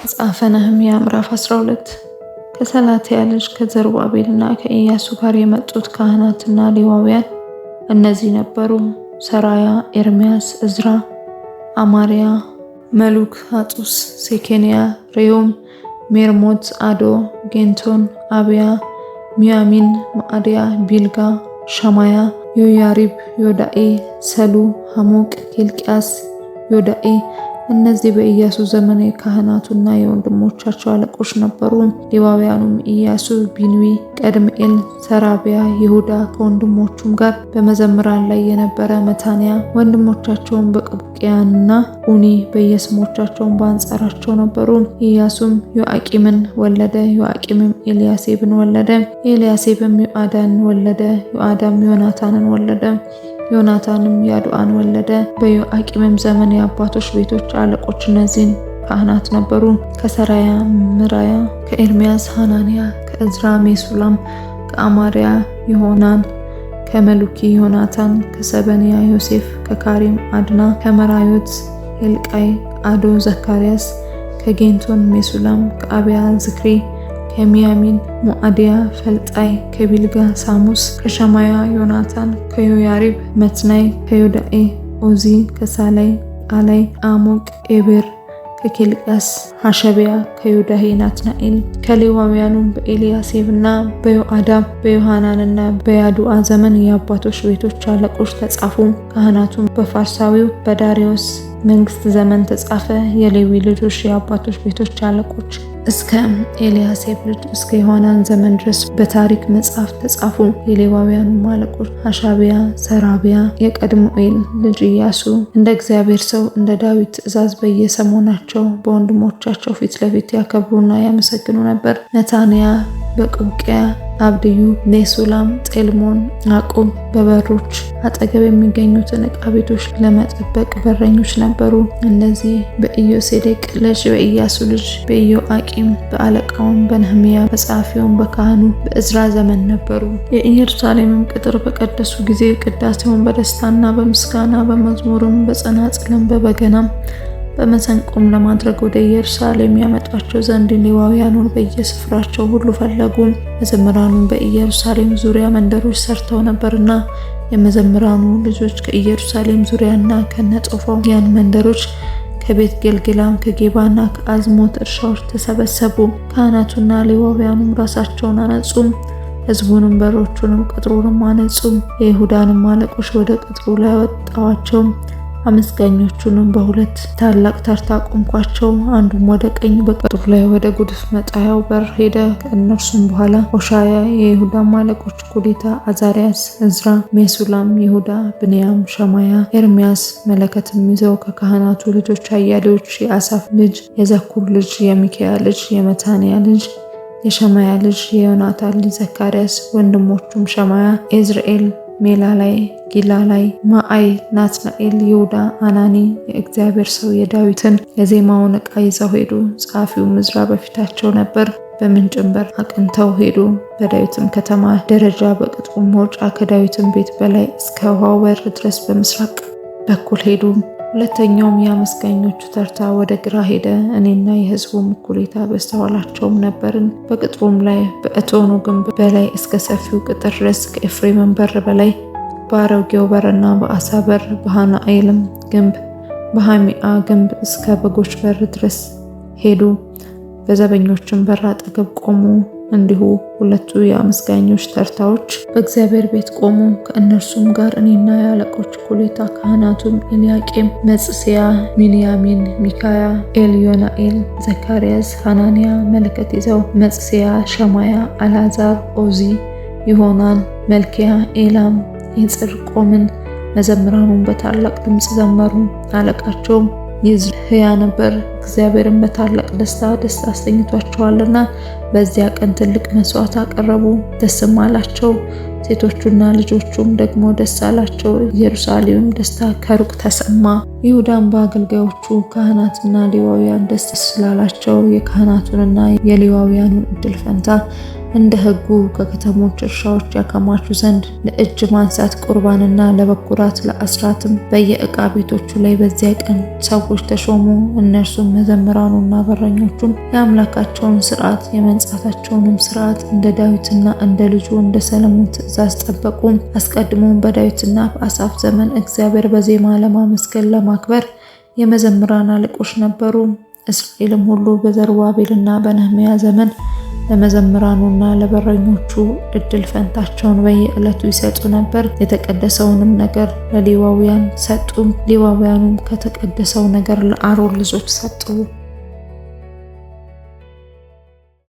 መጽሐፈ ነህምያ ምዕራፍ 12 ከሰላትያ ልጅ ከዘሩባቤልና ከኢያሱ ጋር የመጡት ካህናትና ሌዋውያን እነዚህ ነበሩ። ሰራያ፣ ኤርምያስ፣ እዝራ፣ አማርያ፣ መሉክ፣ ሐጡስ፣ ሴኬንያ፣ ሬሁም፣ ሜርሞት፣ አዶ፣ ጌንቶን፣ አብያ፣ ሚያሚን፣ ማዕድያ፣ ቢልጋ፣ ሸማያ፣ ዮያሪብ፣ ዮዳኤ፣ ሰሉ፣ ሐሙቅ፣ ኬልቅያስ፣ ዮዳኤ። እነዚህ በኢያሱ ዘመን የካህናቱና የወንድሞቻቸው አለቆች ነበሩ። ሌዋውያኑም ኢያሱ፣ ቢንዊ፣ ቀድምኤል፣ ሰራቢያ፣ ይሁዳ ከወንድሞቹም ጋር በመዘምራን ላይ የነበረ መታንያ፣ ወንድሞቻቸውን በቅቡቅያንና ኡኒ በየስሞቻቸውን በአንጻራቸው ነበሩ። ኢያሱም ዮአቂምን ወለደ። ዮአቂምም ኤልያሴብን ወለደ። ኤልያሴብም ዮአዳንን ወለደ። ዮአዳም ዮናታንን ወለደ። ዮናታንም ያዱአን ወለደ። በዮአቂምም ዘመን የአባቶች ቤቶች አለቆች እነዚህን ካህናት ነበሩ። ከሰራያ ምራያ፣ ከኤርምያስ ሐናንያ፣ ከእዝራ ሜሱላም፣ ከአማርያ ይሆናን፣ ከመሉኪ ዮናታን፣ ከሰበንያ ዮሴፍ፣ ከካሪም አድና፣ ከመራዮት ኤልቃይ፣ አዶ ዘካርያስ፣ ከጌንቶን ሜሱላም፣ ከአብያ ዝክሪ፣ ከሚያሚን ሞአድያ ፈልጣይ፣ ከቢልጋ ሳሙስ፣ ከሸማያ ዮናታን፣ ከዮያሪብ መትናይ፣ ከዮዳኤ ኦዚ፣ ከሳላይ ቃላይ፣ አሞቅ፣ ኤቤር፣ ከኬልቅያስ ሐሸቢያ፣ ከዮዳሄ ናትናኤል። ከሌዋውያኑም በኤልያሴብና በዮአዳም በዮሐናንና በያዱአ ዘመን የአባቶች ቤቶች አለቆች ተጻፉ። ካህናቱም በፋርሳዊው በዳሪዮስ መንግስት ዘመን ተጻፈ። የሌዊ ልጆች የአባቶች ቤቶች አለቆች እስከ ኤልያሴብ ልጅ እስከ ዮሐናን ዘመን ድረስ በታሪክ መጽሐፍ ተጻፉ። የሌዋውያኑ አለቆች ሐሻቢያ፣ ሰራቢያ፣ የቀድምኤል ልጅ ኢያሱ እንደ እግዚአብሔር ሰው እንደ ዳዊት ትእዛዝ በየሰሞናቸው በወንድሞቻቸው ፊት ለፊት ያከብሩና ያመሰግኑ ነበር። መታንያ በቅቡቅያ፣ አብድዩ፣ ሜሱላም፣ ጤልሞን፣ አቁብ በበሮች አጠገብ የሚገኙትን ዕቃ ቤቶች ለመጠበቅ በረኞች ነበሩ። እነዚህ በኢዮሴዴቅ ልጅ በኢያሱ ልጅ በኢዮአቂም በአለቃውም በነህምያ በጸሐፊውም በካህኑ በእዝራ ዘመን ነበሩ። የኢየሩሳሌምም ቅጥር በቀደሱ ጊዜ ቅዳሴውን በደስታና በምስጋና በመዝሙርም በጸናጽልም በበገናም በመሰንቆም ለማድረግ ወደ ኢየሩሳሌም ያመጧቸው ዘንድ ሌዋውያኑን በየስፍራቸው ሁሉ ፈለጉ። መዘምራኑም በኢየሩሳሌም ዙሪያ መንደሮች ሰርተው ነበርና የመዘምራኑ ልጆች ከኢየሩሳሌም ዙሪያና ከነጦፋው ያን መንደሮች ከቤት ገልግላም ከጌባና ከአዝሞት እርሻዎች ተሰበሰቡ። ካህናቱና ሌዋውያኑም ራሳቸውን አነጹም፣ ሕዝቡንም በሮቹንም ቅጥሩንም አነጹም። የይሁዳንም አለቆች ወደ ቅጥሩ ላይ ወጣዋቸው። አመስጋኞቹንም በሁለት ታላቅ ተርታ ቆምኳቸው። አንዱም ወደ ቀኝ በቅጥሩ ላይ ወደ ጉድፍ መጣያው በር ሄደ። ከእነርሱም በኋላ ሆሻያ፣ የይሁዳም አለቆች ኩዴታ፣ አዛሪያስ፣ እዝራ፣ ሜሱላም፣ ይሁዳ፣ ብንያም፣ ሸማያ፣ ኤርምያስ መለከትም ይዘው ከካህናቱ ልጆች አያሌዎች የአሳፍ ልጅ የዘኩር ልጅ የሚካያ ልጅ የመታንያ ልጅ የሸማያ ልጅ የዮናታን ልጅ ዘካርያስ፣ ወንድሞቹም ሸማያ፣ ኤዝርኤል፣ ሜላላይ፣ ጊላላይ፣ ማአይ፣ ናትናኤል፣ ይሁዳ፣ አናኒ የእግዚአብሔር ሰው የዳዊትን የዜማውን ዕቃ ይዘው ሄዱ። ጸሐፊውም እዝራ በፊታቸው ነበር። በምንጭም በር አቅንተው ሄዱ። በዳዊትም ከተማ ደረጃ በቅጥሩ መውጫ ከዳዊትም ቤት በላይ እስከ ውሃው በር ድረስ በምስራቅ በኩል ሄዱ። ሁለተኛውም የአመስጋኞቹ ተርታ ወደ ግራ ሄደ። እኔና የሕዝቡም እኩሌታ በስተኋላቸውም ነበርን። በቅጥሩም ላይ በእቶኑ ግንብ በላይ እስከ ሰፊው ቅጥር ድረስ ከኤፍሬምም በር በላይ በአሮጌው በርና በአሳ በር በሃናኤልም ግንብ በሃሚአ ግንብ እስከ በጎች በር ድረስ ሄዱ። በዘበኞችም በር አጠገብ ቆሙ። እንዲሁ ሁለቱ የአመስጋኞች ተርታዎች በእግዚአብሔር ቤት ቆሙ። ከእነርሱም ጋር እኔና የአለቆች እኩሌታ ካህናቱም ኤልያቄም፣ መጽስያ፣ ሚንያሚን፣ ሚካያ፣ ኤልዮናኤል፣ ዘካርያስ፣ ሐናንያ መለከት ይዘው፣ መጽስያ፣ ሸማያ፣ አልዓዛር፣ ኦዚ፣ ይሆናን፣ መልኪያ፣ ኤላም፣ ይጽር ቆምን። መዘምራኑም በታላቅ ድምፅ ዘመሩ። አለቃቸውም ይዝህያ ነበር። እግዚአብሔርን በታላቅ ደስታ ደስ አሰኝቷቸዋልና በዚያ ቀን ትልቅ መስዋዕት አቀረቡ፣ ደስም አላቸው። ሴቶቹና ልጆቹም ደግሞ ደስ አላቸው። ኢየሩሳሌም ደስታ ከሩቅ ተሰማ። ይሁዳም በአገልጋዮቹ ካህናትና ሌዋውያን ደስ ስላላቸው የካህናቱንና የሌዋውያኑን እድል ፈንታ እንደ ሕጉ ከከተሞች እርሻዎች ያከማቹ ዘንድ ለእጅ ማንሳት ቁርባንና ለበኩራት ለአስራትም በየዕቃ ቤቶቹ ላይ በዚያ ቀን ሰዎች ተሾሙ። እነርሱም መዘምራኑና በረኞቹም የአምላካቸውን ሥርዓት የመንጻታቸውንም ሥርዓት እንደ ዳዊትና እንደ ልጁ እንደ ሰለሞን ትእዛዝ ጠበቁ። አስቀድሞም በዳዊትና በአሳፍ ዘመን እግዚአብሔር በዜማ ለማመስገን ለማክበር የመዘምራን አለቆች ነበሩ። እስራኤልም ሁሉ በዘሩባቤልና በነህምያ ዘመን ለመዘምራኑና ለበረኞቹ እድል ፈንታቸውን በየዕለቱ ይሰጡ ነበር። የተቀደሰውንም ነገር ለሌዋውያን ሰጡ። ሌዋውያኑም ከተቀደሰው ነገር ለአሮን ልጆች ሰጡ።